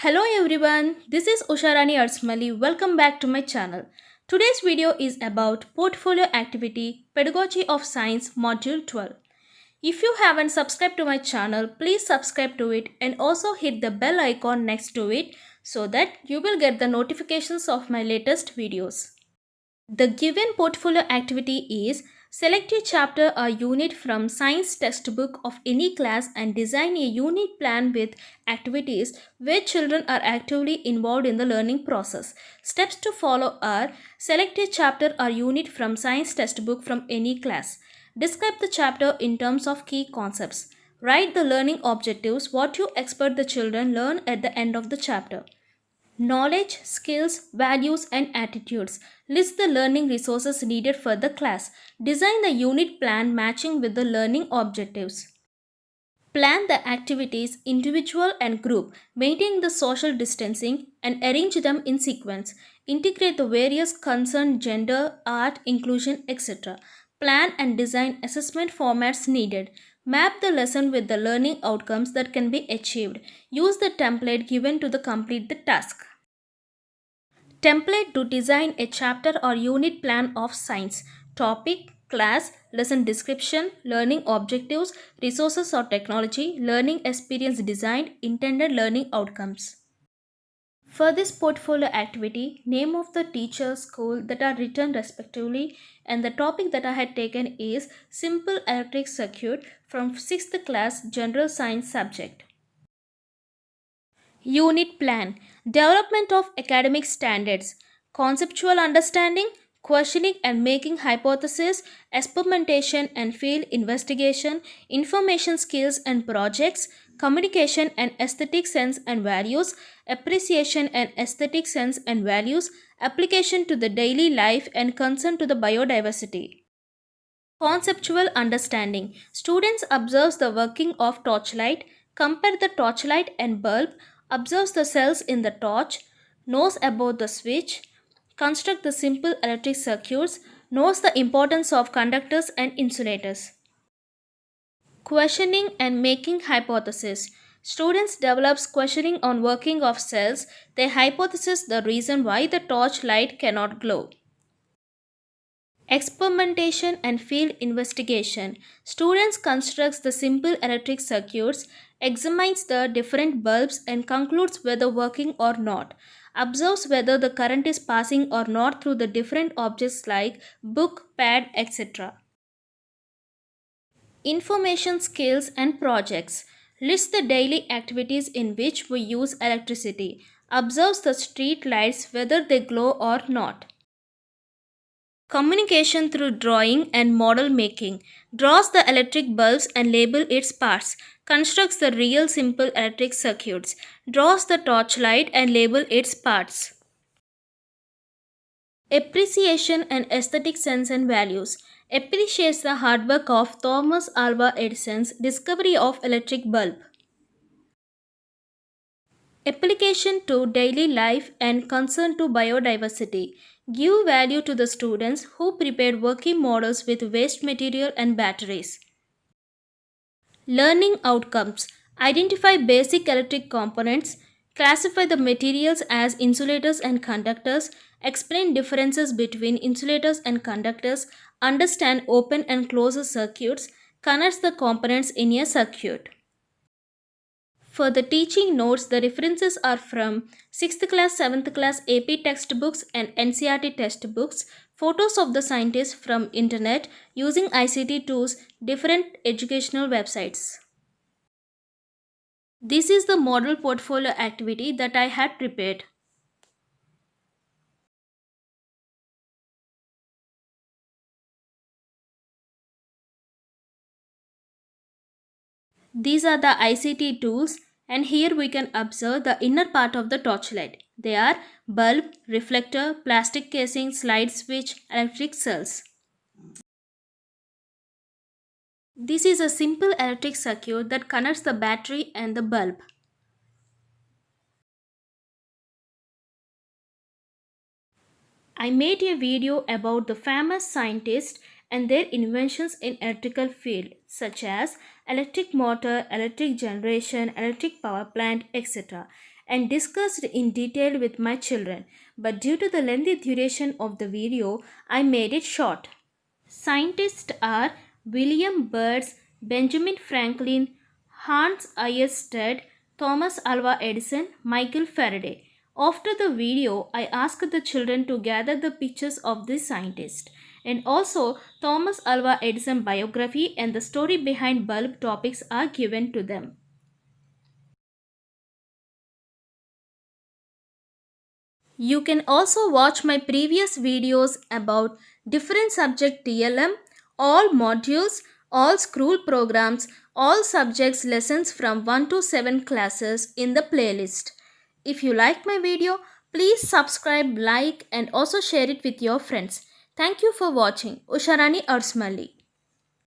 Hello everyone, this is Usharani Arsmali. Welcome back to my channel. Today's video is about Portfolio Activity Pedagogy of Science Module 12. If you haven't subscribed to my channel, please subscribe to it and also hit the bell icon next to it so that you will get the notifications of my latest videos. The given portfolio activity is select a chapter or unit from science textbook of any class and design a unit plan with activities where children are actively involved in the learning process. Steps to follow are select a chapter or unit from science textbook from any class. Describe the chapter in terms of key concepts. Write the learning objectives, what you expect the children learn at the end of the chapter. Knowledge, skills, values, and attitudes. List the learning resources needed for the class. Design the unit plan matching with the learning objectives. Plan the activities individual and group, maintain the social distancing and arrange them in sequence. Integrate the various concerned gender, art, inclusion, etc. Plan and design assessment formats needed. Map the lesson with the learning outcomes that can be achieved. Use the template given to complete the task. Template to design a chapter or unit plan of science. Topic, class, lesson description, learning objectives, resources or technology, learning experience design, intended learning outcomes. For this portfolio activity, name of the teacher, school that are written respectively, and the topic that I had taken is Simple Electric Circuit from 6th class General Science subject. Unit Plan. Development of academic standards. Conceptual understanding, questioning and making hypotheses, experimentation and field investigation, information skills and projects, communication and aesthetic sense and values, appreciation and aesthetic sense and values, application to the daily life and concern to the biodiversity. Conceptual understanding. Students observe the working of torchlight, compare the torchlight and bulb, observes the cells in the torch, knows about the switch, construct the simple electric circuits, knows the importance of conductors and insulators. Questioning and making hypotheses. Students develops questioning on working of cells. They hypothesize the reason why the torch light cannot glow. Experimentation and field investigation. Students constructs the simple electric circuits, examines the different bulbs and concludes whether working or not. Observes whether the current is passing or not through the different objects like book, pad, etc. Information skills and projects. List the daily activities in which we use electricity. Observes the street lights whether they glow or not. Communication through drawing and model making. Draws the electric bulbs and label its parts. Constructs the real simple electric circuits. Draws the torchlight and label its parts. Appreciation and aesthetic sense and values. Appreciates the hard work of Thomas Alva Edison's discovery of electric bulb. Application to daily life and concern to biodiversity. Give value to the students who prepared working models with waste material and batteries. Learning outcomes. Identify basic electric components. Classify the materials as insulators and conductors. Explain differences between insulators and conductors. Understand open and closed circuits. Connect the components in a circuit. For the teaching notes, the references are from 6th class, 7th class AP textbooks and NCERT textbooks, photos of the scientists from internet using ICT tools, different educational websites. This is the model portfolio activity that I had prepared. These are the ICT tools, and here we can observe the inner part of the torchlight. They are bulb, reflector, plastic casing, slide switch, electric cells. This is a simple electric circuit that connects the battery and the bulb. I made a video about the famous scientists and their inventions in electrical field such as electric motor, electric generation, electric power plant, etc. and discussed in detail with my children, but due to the lengthy duration of the video, I made it short. Scientists are William Birds, Benjamin Franklin, Hans Eyerstedt, Thomas Alva Edison, Michael Faraday. After the video, I asked the children to gather the pictures of this scientist and also Thomas Alva Edison biography and the story behind bulb topics are given to them. You can also watch my previous videos about different subject TLM, all modules, all school programs, all subjects lessons from 1 to 7 classes in the playlist. If you like my video, please subscribe, like and also share it with your friends. Thank you for watching. Usharani Arsmali.